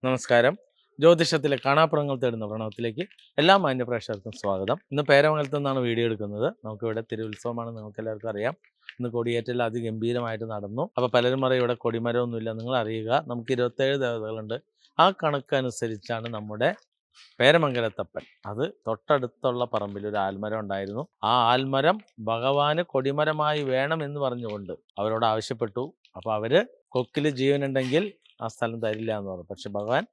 നമസ്കാരം. ജ്യോതിഷത്തിലെ കാണാപ്പുറങ്ങൾ തേടുന്ന പ്രണവത്തിലേക്ക് എല്ലാ മാന്യ പ്രേക്ഷകർക്കും സ്വാഗതം. ഇന്ന് പേരമംഗലത്ത് നിന്നാണ് വീഡിയോ എടുക്കുന്നത്. നമുക്കിവിടെ തിരുവുത്സവമാണ്, നിങ്ങൾക്ക് എല്ലാവർക്കും അറിയാം. ഇന്ന് കൊടിയേറ്റെല്ലാം അതിഗംഭീരമായിട്ട് നടന്നു. അപ്പോൾ പലരും പറയും ഇവിടെ കൊടിമരമൊന്നുമില്ല. നിങ്ങൾ അറിയുക, നമുക്ക് 27 ദേവതകളുണ്ട്. ആ കണക്കനുസരിച്ചാണ് നമ്മുടെ പേരമംഗലത്തപ്പൻ. അത് തൊട്ടടുത്തുള്ള പറമ്പിൽ ഒരു ആൽമരം ഉണ്ടായിരുന്നു. ആ ആൽമരം ഭഗവാന് കൊടിമരമായി വേണം എന്ന് പറഞ്ഞുകൊണ്ട് അവരോട് ആവശ്യപ്പെട്ടു. അപ്പോൾ അവര് കൊക്കിൽ ജീവനുണ്ടെങ്കിൽ ആ സ്ഥലം തരില്ല എന്ന് പറഞ്ഞു. പക്ഷെ ഭഗവാൻ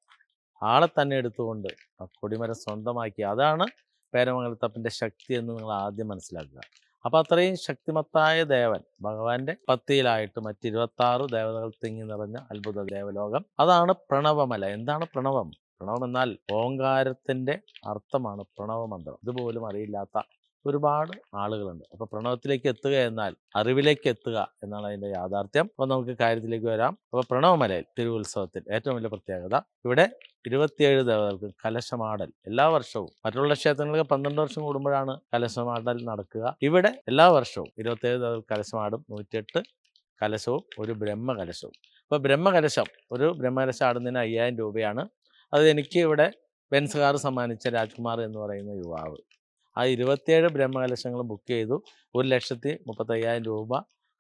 ആളെ തന്നെ എടുത്തുകൊണ്ട് ആ കൊടിമരം സ്വന്തമാക്കി. അതാണ് പേരമംഗലത്തപ്പൻ്റെ ശക്തി എന്ന് നിങ്ങൾ ആദ്യം മനസ്സിലാക്കുക. അപ്പോൾ അത്രയും ശക്തിമത്തായ ദേവൻ ഭഗവാന്റെ പത്തിയിലായിട്ട് മറ്റ് 26 ദേവതകൾ തിങ്ങി നിറഞ്ഞ അത്ഭുത ദേവലോകം. അതാണ് പ്രണവമല. എന്താണ് പ്രണവം? പ്രണവം എന്നാൽ ഓങ്കാരത്തിൻ്റെ അർത്ഥമാണ് പ്രണവമന്ത്രം. ഇതുപോലും അറിയില്ലാത്ത ഒരുപാട് ആളുകളുണ്ട്. അപ്പോൾ പ്രണവത്തിലേക്ക് എത്തുക എന്നാൽ അറിവിലേക്ക് എത്തുക എന്നാണ് അതിൻ്റെ യാഥാർത്ഥ്യം. അപ്പോൾ നമുക്ക് കാര്യത്തിലേക്ക് വരാം. അപ്പോൾ പ്രണവമലയിൽ തിരുവുത്സവത്തിൽ ഏറ്റവും വലിയ പ്രത്യേകത, ഇവിടെ 27 ദേവതകൾക്ക് കലശമാടൽ എല്ലാ വർഷവും. മറ്റുള്ള ക്ഷേത്രങ്ങൾക്ക് 12 വർഷം കൂടുമ്പോഴാണ് കലശമാടൽ നടക്കുക. ഇവിടെ എല്ലാ വർഷവും 27 ദേവതകൾക്ക് കലശമാടും. 108 കലശവും ഒരു ബ്രഹ്മകലശവും. അപ്പോൾ ബ്രഹ്മകലശം, ഒരു ബ്രഹ്മകലശം ആടുന്നതിന് 5000 രൂപയാണ്. അത് എനിക്ക് ഇവിടെ ബെൻസ് കാർ സമ്മാനിച്ച രാജ്കുമാർ എന്ന് പറയുന്ന യുവാവ് ആ 27 ബ്രഹ്മകലശങ്ങൾ ബുക്ക് ചെയ്തു. 1,35,000 രൂപ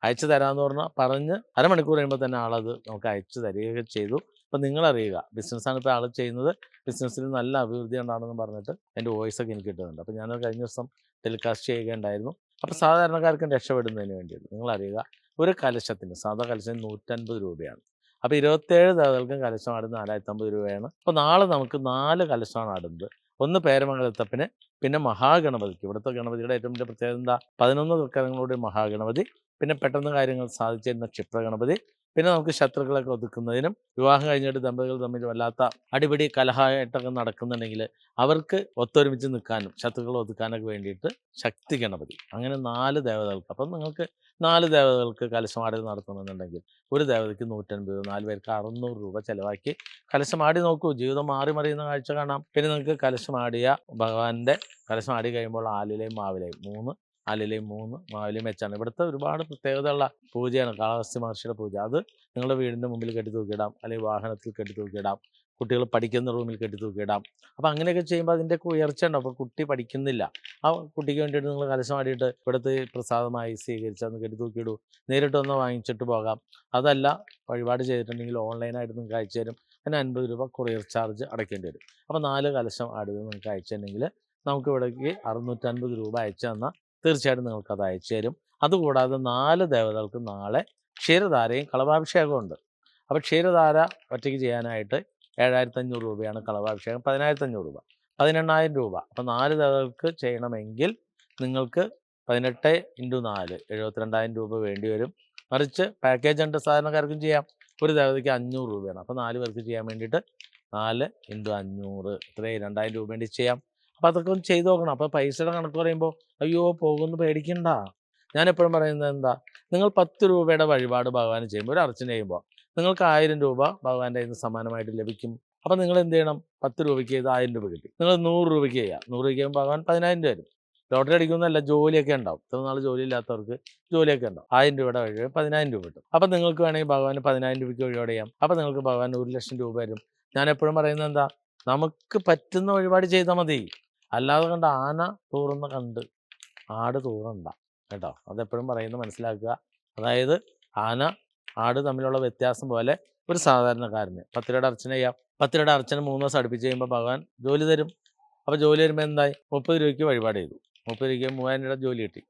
അയച്ചു തരാമെന്ന് പറഞ്ഞ് അരമണിക്കൂർ കഴിയുമ്പോൾ തന്നെ ആളത് നമുക്ക് അയച്ചു തരികയൊക്കെ ചെയ്തു. അപ്പം നിങ്ങളറിയുക, ബിസിനസ്സാണ് ഇപ്പോൾ ആൾ ചെയ്യുന്നത്. ബിസിനസ്സിൽ നല്ല അഭിവൃദ്ധി ഉണ്ടാണെന്ന് പറഞ്ഞിട്ട് എൻ്റെ വോയിസൊക്കെ എനിക്ക് കിട്ടുന്നുണ്ട്. അപ്പോൾ ഞാനത് കഴിഞ്ഞ ദിവസം ടെലികാസ്റ്റ് ചെയ്യുകയുണ്ടായിരുന്നു. അപ്പോൾ സാധാരണക്കാർക്കും രക്ഷപ്പെടുന്നതിന് വേണ്ടിയിട്ട് നിങ്ങളറിയുക, ഒരു കലശത്തിന്, സാധാ കലശത്തിന് 150 രൂപയാണ്. അപ്പോൾ 27 ദേവതകൾക്കും കലശം ആടുന്നത് 450 രൂപയാണ്. അപ്പോൾ നാളെ നമുക്ക് 4 കലശമാണ് ആടുന്നത്. ഒന്ന് പേരമംഗലത്തപ്പന്, പിന്നെ മഹാഗണപതിക്ക്. ഇവിടുത്തെ ഗണപതിയുടെ ഏറ്റവും വലിയ പ്രത്യേകത എന്താ? 11 തൃക്കരങ്ങളോടെ മഹാഗണപതി, പിന്നെ പെട്ടെന്ന് കാര്യങ്ങൾ സാധിച്ചു തരുന്ന ക്ഷിപ്രഗണപതി, പിന്നെ നമുക്ക് ശത്രുക്കളൊക്കെ ഒതുക്കുന്നതിനും, വിവാഹം കഴിഞ്ഞിട്ട് ദമ്പതികൾ തമ്മിൽ വല്ലാത്ത അടിപിടി കലഹമായിട്ടൊക്കെ നടക്കുന്നുണ്ടെങ്കിൽ അവർക്ക് ഒത്തൊരുമിച്ച് നിൽക്കാനും ശത്രുക്കളെ ഒതുക്കാനൊക്കെ വേണ്ടിയിട്ട് ശക്തി ഗണപതി. അങ്ങനെ 4 ദേവതകൾക്ക്. അപ്പം നിങ്ങൾക്ക് 4 ദേവതകൾക്ക് കലശമാടൽ നടത്തണമെന്നുണ്ടെങ്കിൽ ഒരു ദേവതയ്ക്ക് 150, 4 പേർക്ക് 600 രൂപ ചിലവാക്കി കലശമാടി നോക്കൂ. ജീവിതം മാറി മറിയുന്ന കാഴ്ച കാണാം. പിന്നെ നിങ്ങൾക്ക് കലശമാടിയ ഭഗവാന്റെ കലശമാടി കഴിയുമ്പോൾ ആലിലയും മാവിലയും 3 ആലിലയും 3 മാവിലയും വെച്ചാണ്. ഇവിടുത്തെ ഒരുപാട് പ്രത്യേകതയുള്ള പൂജയാണ് കാളഹസ്തി മഹർഷിയുടെ പൂജ. അത് നിങ്ങളുടെ വീടിൻ്റെ മുമ്പിൽ കെട്ടി തൂക്കിയിടാം, അല്ലെങ്കിൽ വാഹനത്തിൽ കെട്ടി തൂക്കിയിടാം, കുട്ടികൾ പഠിക്കുന്ന റൂമിൽ കെട്ടി തൂക്കിയിടാം. അപ്പോൾ അങ്ങനെയൊക്കെ ചെയ്യുമ്പോൾ അതിൻ്റെയൊക്കെ ഉയർച്ച ഉണ്ടാവും. അപ്പോൾ കുട്ടി പഠിക്കുന്നില്ല, ആ കുട്ടിക്ക് വേണ്ടിയിട്ട് നിങ്ങൾ കലശമാടിയിട്ട് ഇവിടുത്തെ പ്രസാദമായി സ്വീകരിച്ച് അന്ന് കെട്ടി തൂക്കിയിടൂ. നേരിട്ട് വന്ന് വാങ്ങിച്ചിട്ട് പോകാം. അതല്ല, വഴിപാട് ചെയ്തിട്ടുണ്ടെങ്കിൽ ഓൺലൈനായിട്ട് നിങ്ങൾക്ക് അയച്ചു തരും. അതിന് 50 രൂപ കൊറിയർ ചാർജ് അടയ്ക്കേണ്ടി വരും. അപ്പോൾ 4 കലശം ആടുന്നത് നിങ്ങൾക്ക് അയച്ചിട്ടുണ്ടെങ്കിൽ നമുക്ക് ഇവിടേക്ക് 650 രൂപ അയച്ചു തന്നാൽ തീർച്ചയായിട്ടും നിങ്ങൾക്കത് അയച്ചു തരും. അതുകൂടാതെ 4 ദേവതകൾക്ക് നാളെ ക്ഷീരധാരയും കളഭാഭിഷേകവും ഉണ്ട്. അപ്പോൾ ക്ഷീരധാര ഒറ്റയ്ക്ക് ചെയ്യാനായിട്ട് 7,500 രൂപയാണ്. കളഭാഭിഷേകം 10,500 രൂപ, 18,000 രൂപ. അപ്പോൾ 4 ദേവതകൾക്ക് ചെയ്യണമെങ്കിൽ നിങ്ങൾക്ക് 18 × 4 72,000 രൂപ വേണ്ടി വരും. മറിച്ച് പാക്കേജ് ഉണ്ട്, സാധാരണക്കാർക്കും ചെയ്യാം. ഒരു ദേവതയ്ക്ക് 500 രൂപയാണ്. അപ്പോൾ 4 പേർക്ക് ചെയ്യാൻ വേണ്ടിയിട്ട് 4 × 500 ഇത്രയും 2,000 രൂപ വേണ്ടി ചെയ്യാം. അപ്പോൾ അതൊക്കെ ഒന്ന് ചെയ്ത് നോക്കണം. അപ്പോൾ പൈസയുടെ കണക്ക് പറയുമ്പോൾ അയ്യോ പോകുമെന്ന് പേടിക്കണ്ട. ഞാനെപ്പോഴും പറയുന്നത് എന്താ, നിങ്ങൾ 10 രൂപയുടെ വഴിപാട് ഭഗവാന് ചെയ്യുമ്പോൾ, ഒരു അർച്ചന ചെയ്യുമ്പോൾ നിങ്ങൾക്ക് 1000 രൂപ ഭഗവാന്റെ കയ്യിൽ നിന്ന് സമ്മാനമായിട്ട് ലഭിക്കും. അപ്പോൾ നിങ്ങൾ എന്ത് ചെയ്യണം? 10 രൂപയ്ക്ക് ചെയ്ത് 1000 രൂപ കിട്ടി. നിങ്ങൾ 100 രൂപയ്ക്ക് ചെയ്യുക. 100 രൂപയ്ക്ക് ചെയ്യുമ്പോൾ ഭഗവാൻ 10,000 രൂപ തരും. ലോട്ടറി അടിക്കുന്നതല്ല, ജോലിയൊക്കെ ഉണ്ടാവും. ഇത്ര നാൾ ജോലി ഇല്ലാത്തവർക്ക് ജോലിയൊക്കെ ഉണ്ടാവും. 1000 രൂപയുടെ വഴി 10,000 രൂപ കിട്ടും. അപ്പോൾ നിങ്ങൾക്ക് വേണമെങ്കിൽ ഭഗവാന് 10,000 രൂപയ്ക്ക് വഴിപാട് ചെയ്യാം. അപ്പോൾ നിങ്ങൾക്ക് ഭഗവാൻ 1,00,000 രൂപ വരും. ഞാൻ എപ്പോഴും പറയുന്നത് എന്താ, നമുക്ക് പറ്റുന്ന വഴിപാട് ചെയ്താൽ മതി. അല്ലാതെ കണ്ട് ആന തൂറുന്ന കണ്ട് ആട് തൂറണ്ട കേട്ടോ. അതെപ്പോഴും പറയുന്നത് മനസ്സിലാക്കുക. അതായത് ആന ആട് തമ്മിലുള്ള വ്യത്യാസം പോലെ ഒരു സാധാരണക്കാരന് 10 രൂപയുടെ അർച്ചന ചെയ്യാം. 10 രൂപയുടെ അർച്ചന 3 ദിവസം അടുപ്പിച്ച് ചെയ്യുമ്പോൾ ഭഗവാൻ ജോലി തരും. അപ്പോൾ ജോലി വരുമ്പോൾ എന്തായി? 30 രൂപയ്ക്ക് വഴിപാട് ചെയ്തു. 30 രൂപയ്ക്ക് 3,000 രൂപയുടെ ജോലി കിട്ടി.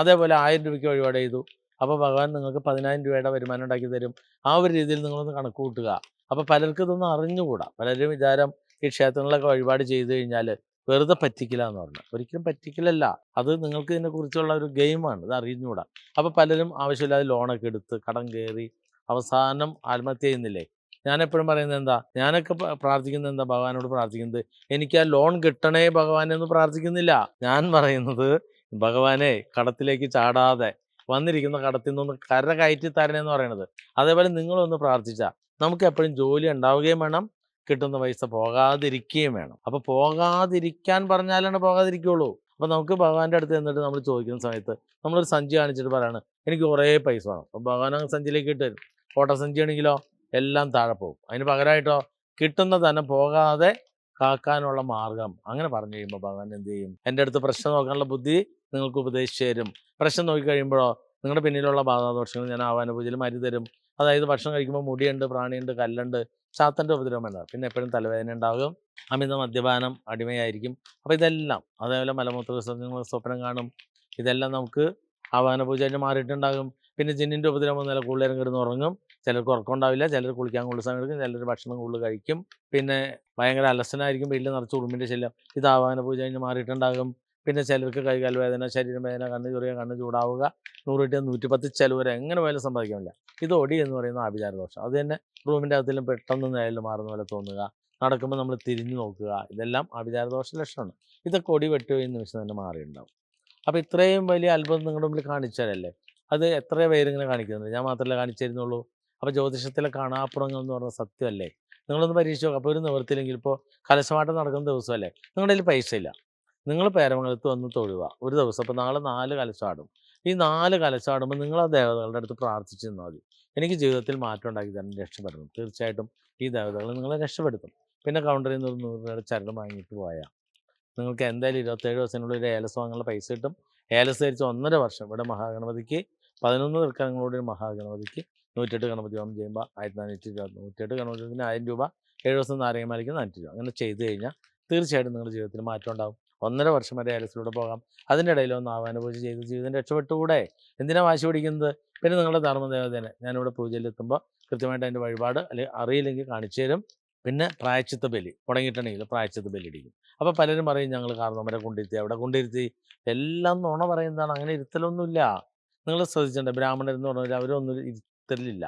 അതേപോലെ 1000 രൂപയ്ക്ക് വഴിപാട് ചെയ്തു. അപ്പോൾ ഭഗവാൻ നിങ്ങൾക്ക് 10,000 രൂപയുടെ വരുമാനം ഉണ്ടാക്കി തരും. ആ ഒരു രീതിയിൽ നിങ്ങളൊന്ന് കണക്ക് കൂട്ടുക. അപ്പോൾ പലർക്കും ഇതൊന്നും അറിഞ്ഞുകൂടാ. പലരും വിചാരം ഈ ക്ഷേത്രങ്ങളിലൊക്കെ വഴിപാട് ചെയ്തു കഴിഞ്ഞാൽ വെറുതെ പറ്റിക്കില്ല എന്ന് പറഞ്ഞു. ഒരിക്കലും പറ്റിക്കലല്ല. അത് നിങ്ങൾക്ക് ഇതിനെക്കുറിച്ചുള്ള ഒരു ഗെയിമാണ്. ഇത് അറിഞ്ഞുകൂടാ. അപ്പോൾ പലരും ആവശ്യമില്ലാതെ ലോണൊക്കെ എടുത്ത് കടം കയറി അവസാനം ആത്മഹത്യ ചെയ്യുന്നില്ലേ? ഞാനെപ്പോഴും പറയുന്നത് എന്താ, ഞാനൊക്കെ പ്രാർത്ഥിക്കുന്നത് എന്താ, ഭഗവാനോട് പ്രാർത്ഥിക്കുന്നത് എനിക്ക് ആ ലോൺ കിട്ടണേ ഭഗവാനെ എന്ന് പ്രാർത്ഥിക്കുന്നില്ല. ഞാൻ പറയുന്നത് ഭഗവാനെ കടത്തിലേക്ക് ചാടാതെ വന്നിരിക്കുന്ന കടത്തിൽ നിന്നൊന്ന് കര കയറ്റി തരണേന്ന് പറയണത്. അതേപോലെ നിങ്ങളൊന്ന് പ്രാർത്ഥിച്ചാൽ നമുക്ക് എപ്പോഴും ജോലി ഉണ്ടാവുകയും വേണം, കിട്ടുന്ന പൈസ പോകാതിരിക്കുകയും വേണം. അപ്പോൾ പോകാതിരിക്കാൻ പറഞ്ഞാലാണ് പോകാതിരിക്കുകയുള്ളൂ. അപ്പോൾ നമുക്ക് ഭഗവാന്റെ അടുത്ത് ചെന്നിട്ട് നമ്മൾ ചോദിക്കുന്ന സമയത്ത് നമ്മളൊരു സഞ്ചി കാണിച്ചിട്ട് പറയാണ് എനിക്ക് കുറേ പൈസ വേണം. അപ്പോൾ ഭഗവാൻ അങ്ങ് സഞ്ചിയിലേക്ക് ഇട്ട് തരും. ഓട്ട സഞ്ചിയാണെങ്കിലോ എല്ലാം താഴെ പോകും. അതിന് പകരമായിട്ടോ കിട്ടുന്ന ധനം പോകാതെ കാക്കാനുള്ള മാർഗം അങ്ങനെ പറഞ്ഞു കഴിയുമ്പോൾ ഭഗവാൻ എന്ത് ചെയ്യും? എൻ്റെ അടുത്ത് പ്രശ്നം നോക്കാനുള്ള ബുദ്ധി നിങ്ങൾക്ക് ഉപദേശിച്ചു തരും. പ്രശ്നം നോക്കിക്കഴിയുമ്പോഴോ നിങ്ങളുടെ പിന്നിലുള്ള ബാധാദോഷങ്ങൾ ഞാൻ ആവാന പൂജയിൽ മാറ്റി തരും. അതായത് ഭക്ഷണം കഴിക്കുമ്പോൾ മുടിയുണ്ട്, പ്രാണിയുണ്ട്, കല്ലുണ്ട്, ചാത്തൻ്റെ ഉപദ്രവം ഉണ്ടാകും. പിന്നെ എപ്പോഴും തലവേദന ഉണ്ടാകും, അമിത മദ്യപാനം, അടിമയായിരിക്കും. അപ്പോൾ ഇതെല്ലാം അതേപോലെ മലമൂത്ര വിസർജനങ്ങൾ സ്വപ്നം കാണും. ഇതെല്ലാം നമുക്ക് ആവാന പൂജ കഴിഞ്ഞ് മാറിയിട്ടുണ്ടാകും. പിന്നെ ജിന്നിൻ്റെ ഉപദ്രവം വന്നാൽ കൂടുതലും കിടന്ന് ഉറങ്ങും. ചിലർക്ക് ഉറക്കം ഉണ്ടാവില്ല, ചിലർ കുളിക്കാൻ കൂടുതൽ സമയം എടുക്കും, ചിലർ ഭക്ഷണം കൂടുതൽ കഴിക്കും. പിന്നെ ഭയങ്കര അലസനായിരിക്കും, വീട്ടിൽ നിറച്ച് ഉറുമ്പിൻ്റെ ശല്യം. ഇത് ആവാന പൂജ കഴിഞ്ഞ് മാറിയിട്ടുണ്ടാകും. പിന്നെ ചിലർക്ക് കൈകാൽ വേദന, ശരീരം വേദന, കണ്ണ് ചൊറിയ, കണ്ണ് ചൂടാവുക, 100 കിട്ടിയ 110 ചിലവരെ എങ്ങനെ പോയാലും സംഭവിക്കാനില്ല. ഇത് ഒടി എന്ന് പറയുന്ന ആഭിചാര ദോഷം. അത് തന്നെ റൂമിൻ്റെ അകത്തിലും പെട്ടെന്ന് നിഴൽ മാറുന്ന പോലെ തോന്നുക, നടക്കുമ്പോൾ നമ്മൾ തിരിഞ്ഞു നോക്കുക, ഇതെല്ലാം ആഭിചാര ദോഷ ലക്ഷണമാണ്. ഇതൊക്കെ ഒടി വെട്ടുകയും നിമിഷം തന്നെ മാറിയിട്ടുണ്ടാവും. അപ്പോൾ ഇത്രയും വലിയ അത്ഭുതം നിങ്ങളുടെ മുമ്പിൽ കാണിച്ചാലല്ലേ, അത് എത്ര പേരിങ്ങനെ കാണിക്കുന്നുണ്ട്, ഞാൻ മാത്രമല്ല കാണിച്ചു തരുന്നുള്ളൂ. അപ്പോൾ ജ്യോതിഷത്തിലെ കാണാപ്പുറങ്ങൾ എന്ന് പറഞ്ഞ സത്യമല്ലേ, നിങ്ങളൊന്ന് പരീക്ഷിച്ച് നോക്കുക. അപ്പോൾ ഒരു നിവൃത്തിയില്ലെങ്കിൽ ഇപ്പോൾ കലശമാട്ടം നടക്കുന്ന ദിവസമല്ലേ, നിങ്ങളുടെ കയ്യിൽ പൈസ ഇല്ല, നിങ്ങൾ പേരമംഗലത്ത് വന്ന് തൊഴുക ഒരു ദിവസം. അപ്പോൾ നാളെ 4 കലശാടും. ഈ 4 കലശാടുമ്പോൾ നിങ്ങൾ ആ ദേവതകളുടെ അടുത്ത് പ്രാർത്ഥിച്ച് നിന്നാൽ മതി, എനിക്ക് ജീവിതത്തിൽ മാറ്റം ഉണ്ടാക്കി തരണം, രക്ഷപ്പെടണം. തീർച്ചയായിട്ടും ഈ ദേവതകൾ നിങ്ങളെ രക്ഷപ്പെടുത്തും. പിന്നെ കൗണ്ടറിൽ നിന്ന് ഒരു 100 രൂപയുടെ ചരട് വാങ്ങിയിട്ട് പോയാൽ നിങ്ങൾക്ക് എന്തായാലും 27 ദിവസത്തിനുള്ളിൽ ഒരു ഏലസ് വാങ്ങാനുള്ള പൈസ കിട്ടും. ഏലസ് ധരിച്ച് 1.5 വർഷം ഇവിടെ മഹാഗണപതിക്ക് 11 തൃക്കരങ്ങളോട് മഹാഗണപതിക്ക് 108 ഗണപതി ഹോമം ചെയ്യുമ്പോൾ 1420, 108 ഗണപതിന് 1000 രൂപ, 7 ദിവസം നാരങ്ങമാലിക്ക് 400 രൂപ. അങ്ങനെ ചെയ്ത് കഴിഞ്ഞാൽ തീർച്ചയായിട്ടും നിങ്ങളുടെ ജീവിതത്തിൽ മാറ്റം ഉണ്ടാകും. 1.5 വർഷം വരെ ഏലസിലൂടെ പോകാം. അതിൻ്റെ ഇടയിൽ ഒന്ന് ആവാന പൂജ ചെയ്ത് ജീവിതം രക്ഷപ്പെട്ടുകൂടെ? എന്തിനാ വാശി പിടിക്കുന്നത്? പിന്നെ നിങ്ങളുടെ ധർമ്മദേവതേനെ ഞാനിവിടെ പൂജയിലെത്തുമ്പോൾ കൃത്യമായിട്ട് അതിൻ്റെ വഴിപാട് അല്ലെങ്കിൽ അറിയില്ലെങ്കിൽ കാണിച്ചു തരും. പിന്നെ പ്രായശ്ചിത്ത ബലി മുടങ്ങിയിട്ടുണ്ടെങ്കിൽ പ്രായശ്ചിത്ത ബലി ഇടിക്കും. അപ്പോൾ പലരും പറയും ഞങ്ങൾ കാരണവരെ കൊണ്ടിരുത്തി, അവിടെ കൊണ്ടിരുത്തി. എല്ലാം നുണ പറയുന്നതാണ്, അങ്ങനെ ഇരുത്തലൊന്നുമില്ല. നിങ്ങൾ ശ്രദ്ധിച്ചിട്ടുണ്ട്, ബ്രാഹ്മണരെന്ന് പറഞ്ഞാൽ അവരൊന്നും ഇരുത്തലില്ല,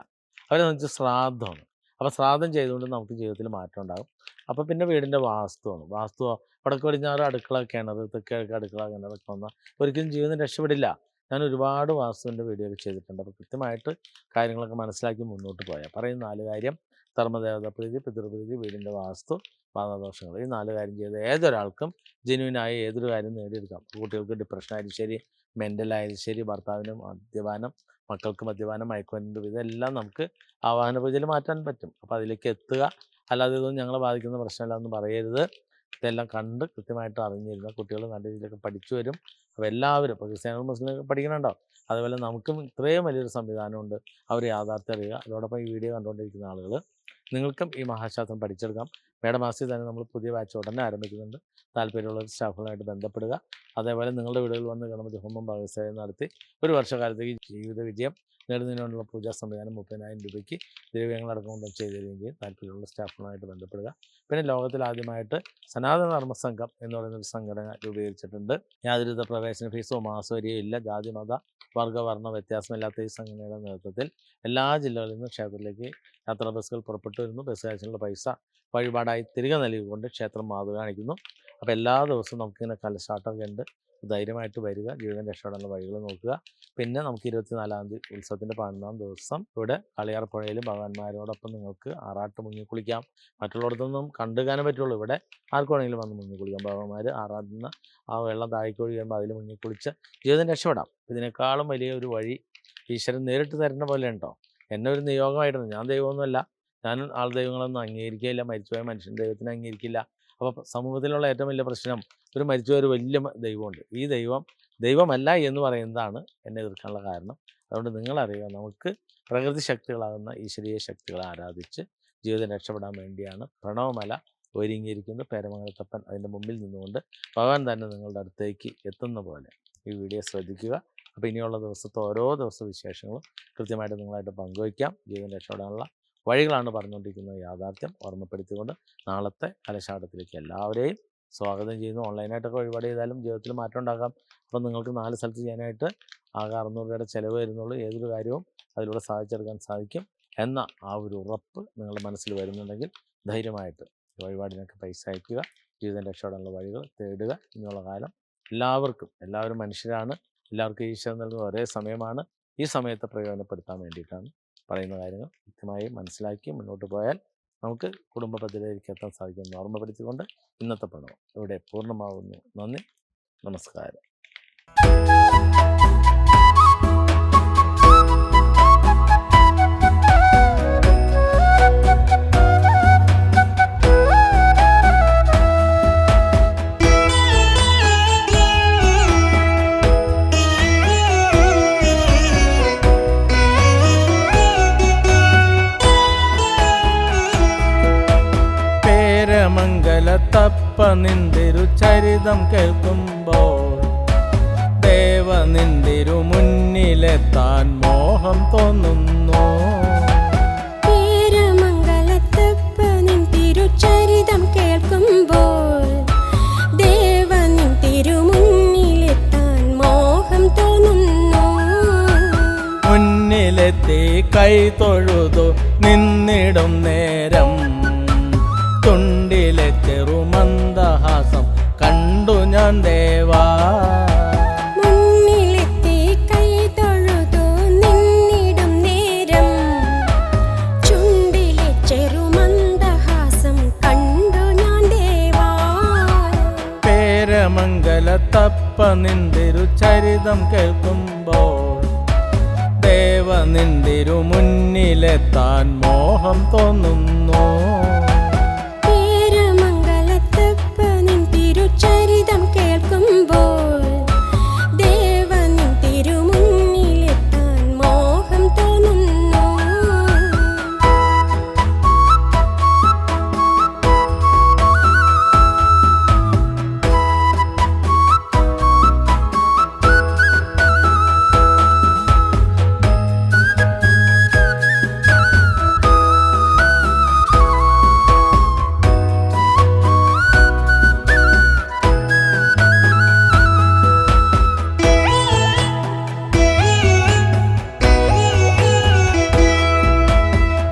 അവരെ വെച്ച് ശ്രാദ്ധമാണ്. അപ്പോൾ ശ്രാദ്ധം ചെയ്തുകൊണ്ട് നമുക്ക് ജീവിതത്തിൽ മാറ്റം ഉണ്ടാകും. അപ്പോൾ പിന്നെ വീടിൻ്റെ വാസ്തുവാണ്. വാസ്തുവോ വടക്ക് പടിഞ്ഞാറ് അടുക്കള കിണർ, തെക്ക് കിഴക്ക് അടുക്കള കിണറൊക്കെ വന്നാൽ ഒരിക്കലും ജീവിതം രക്ഷപ്പെടില്ല. ഞാൻ ഒരുപാട് വാസ്തുവിൻ്റെ വീഡിയോ ഒക്കെ ചെയ്തിട്ടുണ്ട്. അപ്പോൾ കൃത്യമായിട്ട് കാര്യങ്ങളൊക്കെ മനസ്സിലാക്കി മുന്നോട്ട് പോയാൽ പറയുന്ന 4 കാര്യം: ധർമ്മദേവത പ്രീതി, പിതൃപ്രീതി, വീടിൻ്റെ വാസ്തു, ബാധാദോഷങ്ങൾ. ഈ 4 കാര്യം ചെയ്ത് ഏതൊരാൾക്കും ജെന്യുവിനായ ഏതൊരു കാര്യം നേടിയെടുക്കാം. കുട്ടികൾക്ക് ഡിപ്രഷൻ ആയാലും ശരി, മെൻ്റലായാലും ശരി, ഭർത്താവിന് മദ്യപാനം, മക്കൾക്ക് മദ്യപാനം, മയക്കുമരുന്ന്, ഇതെല്ലാം നമുക്ക് ആവാഹന പൂജയിൽ മാറ്റാൻ പറ്റും. അപ്പോൾ അതിലേക്ക് എത്തുക. അല്ലാതെ ഇതൊന്നും ഞങ്ങളെ ബാധിക്കുന്ന പ്രശ്നമല്ല എന്ന് പറയരുത്. ഇതെല്ലാം കണ്ട് കൃത്യമായിട്ട് അറിഞ്ഞിരുന്ന കുട്ടികൾ നല്ല രീതിയിലൊക്കെ പഠിച്ചു വരും. അപ്പോൾ എല്ലാവരും ഇപ്പോൾ ക്രിസ്ത്യാനികളും മുസ്ലിം പഠിക്കണുണ്ടോ, അതുപോലെ നമുക്കും ഇത്രയും വലിയൊരു സംവിധാനമുണ്ട്, അവർ യാഥാർത്ഥ്യം അറിയുക. അതോടൊപ്പം ഈ വീഡിയോ കണ്ടുകൊണ്ടിരിക്കുന്ന ആളുകൾ നിങ്ങൾക്കും ഈ മഹാശാസ്ത്രം പഠിച്ചെടുക്കാം. മേടമാസത്തിൽ തന്നെ നമ്മൾ പുതിയ ബാച്ച് ഉടനെ ആരംഭിക്കുന്നുണ്ട്. താല്പര്യമുള്ള സ്റ്റാഫുകളായിട്ട് ബന്ധപ്പെടുക. അതേപോലെ നിങ്ങളുടെ വീടുകളിൽ വന്ന് ഗണപതി ഹോമം ഭാഗസേവനം നടത്തി 1 വർഷക്കാലത്തേക്ക് ജീവിത വിജയം നേടുന്നതിനുള്ള പൂജാ സംവിധാനം 30,000 രൂപയ്ക്ക് ദ്രവ്യങ്ങളടക്കം കൊണ്ട് ചെയ്തു തരികയും ചെയ്യും. താല്പര്യമുള്ള സ്റ്റാഫുകളായിട്ട് ബന്ധപ്പെടുക. പിന്നെ ലോകത്തിൽ ആദ്യമായിട്ട് സനാതന ധർമ്മ സംഘം എന്ന് പറയുന്നൊരു സംഘടന രൂപീകരിച്ചിട്ടുണ്ട്. യാതൊരുവിധ പ്രവേശന ഫീസോ മാസവരിയോ ഇല്ല. ജാതി മത വർഗ്ഗ വർണ്ണ വ്യത്യാസമില്ലാത്ത ഈ സംഘടനയുടെ നേതൃത്വത്തിൽ എല്ലാ ജില്ലകളിൽ നിന്നും ക്ഷേത്രത്തിലേക്ക് യാത്രാ ബസ്സുകൾ പുറപ്പെട്ടു വരുന്നു. ബസ് കാശിനുള്ള പൈസ വഴിപാടായി തിരികെ നൽകിക്കൊണ്ട് ക്ഷേത്രം മാതൃക കാണിക്കുന്നു. അപ്പോൾ എല്ലാ ദിവസവും നമുക്കിങ്ങനെ കലശാട്ടമൊക്കെ ഉണ്ട്. ധൈര്യമായിട്ട് വരിക, ജീവിതം രക്ഷപ്പെടാനുള്ള വഴികൾ നോക്കുക. പിന്നെ നമുക്ക് 24-ാം തീയതി ഉത്സവത്തിൻ്റെ 11-ാം ദിവസം ഇവിടെ കളിയാർ പുഴയിൽ ഭഗവാന്മാരോടൊപ്പം നിങ്ങൾക്ക് ആറാട്ട് മുങ്ങി കുളിക്കാം. മറ്റുള്ളിടത്തൊന്നും കണ്ടുകാനേ പറ്റുള്ളൂ. ഇവിടെ ആർക്ക് വേണമെങ്കിലും വന്ന് മുങ്ങി കുളിക്കാം. ഭഗവാന്മാർ ആറാടുന്ന ആ വെള്ളം താഴേക്ക് കഴിയുമ്പോൾ അതിൽ മുങ്ങി കുളിച്ച് ജീവിതം രക്ഷപ്പെടാം. ഇതിനേക്കാളും വലിയ ഒരു വഴി ഈശ്വരൻ നേരിട്ട് തരുന്ന പോലെ ഉണ്ടോ? എന്നെ ഒരു നിയോഗമായിട്ടുണ്ട്. ഞാൻ ദൈവമൊന്നുമല്ല, ഞാൻ ആൾ ദൈവങ്ങളൊന്നും അംഗീകരിക്കുകയില്ല. മരിച്ചുപോയ മനുഷ്യൻ ദൈവത്തിനെ അംഗീകരിക്കില്ല. അപ്പോൾ സമൂഹത്തിലുള്ള ഏറ്റവും വലിയ പ്രശ്നം ഒരു മരിച്ചുപോയ ഒരു വലിയ ദൈവമുണ്ട്. ഈ ദൈവം ദൈവമല്ല എന്ന് പറയുന്നതാണ് എന്നെ എതിർക്കാനുള്ള കാരണം. അതുകൊണ്ട് നിങ്ങളറിയുക, നമുക്ക് പ്രകൃതി ശക്തികളാകുന്ന ഈശ്വരീയ ശക്തികളെ ആരാധിച്ച് ജീവിതം രക്ഷപ്പെടാൻ വേണ്ടിയാണ് പ്രണവമല ഒരുങ്ങിയിരിക്കുന്നത്. പേരമംഗലത്തപ്പൻ അതിൻ്റെ മുമ്പിൽ നിന്നുകൊണ്ട് ഭഗവാൻ തന്നെ നിങ്ങളുടെ അടുത്തേക്ക് എത്തുന്ന പോലെ ഈ വീഡിയോ ശ്രദ്ധിക്കുക. അപ്പോൾ ഇനിയുള്ള ദിവസത്തെ ഓരോ ദിവസ വിശേഷങ്ങളും കൃത്യമായിട്ട് നിങ്ങളായിട്ട് പങ്കുവയ്ക്കാം. ജീവിതം രക്ഷപ്പെടാനുള്ള വഴികളാണ് പറഞ്ഞുകൊണ്ടിരിക്കുന്നത്. യാഥാർത്ഥ്യം ഓർമ്മപ്പെടുത്തിക്കൊണ്ട് നാളത്തെ കലശാട്ടത്തിലേക്ക് എല്ലാവരെയും സ്വാഗതം ചെയ്യുന്നു. ഓൺലൈനായിട്ടൊക്കെ വഴിപാട് ചെയ്താലും ജീവിതത്തിൽ മാറ്റം ഉണ്ടാക്കാം. അപ്പം നിങ്ങൾക്ക് 4 സ്ഥലത്ത് ചെയ്യാനായിട്ട് ആകെ 600 രൂപയുടെ ചിലവ് വരുന്നുള്ളൂ. ഏതൊരു കാര്യവും അതിലൂടെ സാധിച്ചെടുക്കാൻ സാധിക്കും എന്ന ആ ഒരു ഉറപ്പ് നിങ്ങളുടെ മനസ്സിൽ വരുന്നുണ്ടെങ്കിൽ ധൈര്യമായിട്ട് വഴിപാടിനൊക്കെ പൈസ അയക്കുക. ജീവിതം രക്ഷപ്പെടാനുള്ള വഴികൾ തേടുക. ഇനിയുള്ള കാലം എല്ലാവരും മനുഷ്യരാണ്. എല്ലാവർക്കും ഈശ്വരൻ നൽകുന്ന ഒരേ സമയമാണ്. ഈ സമയത്തെ പ്രയോജനപ്പെടുത്താൻ വേണ്ടിയിട്ടാണ് പറയുന്ന കാര്യങ്ങൾ കൃത്യമായി മനസ്സിലാക്കി മുന്നോട്ട് പോയാൽ നമുക്ക് കുടുംബ പദ്ധതിയിലേക്ക് എത്താൻ സാധിക്കുമെന്ന് ഓർമ്മപ്പെടുത്തിക്കൊണ്ട് ഇന്നത്തെ പ്രണവം ഇവിടെ പൂർണ്ണമാവുന്നു. നന്ദി, നമസ്കാരം. പേരമംഗലത്തപ്പ നിന്തിരു ചരിതം കേൾക്കുമ്പോൾ ദേവ നിന്തിരു മുന്നിലെത്താൻ മോഹം തോന്നുന്നു. പേരമംഗലത്തപ്പ നിൻ തിരുചരിതം കേൾക്കുമ്പോൾ ദേവ നിൻ തിരുമുന്നിലെത്താൻ മോഹം തോന്നുന്നു. മുന്നിലെത്തി കൈ തൊഴുതു നിന്നിടും നേരം തുണ്ടിലെ ചെറുമന്ദഹാസം കണ്ടു ഞാൻ ദേവാ. മുന്നിലെത്തി കൈ തൊഴുതു നിന്നിടും നേരം ചുണ്ടിലെ ചെറുമന്ദഹാസം കണ്ടു ഞാൻ ദേവാ. പേരമംഗലത്തപ്പ നിന്തിരു ചരിതം കേൾക്കുമ്പോൾ ദേവ നിന്തിരു മുന്നിലെത്താൻ മോഹം തോന്നുന്നു.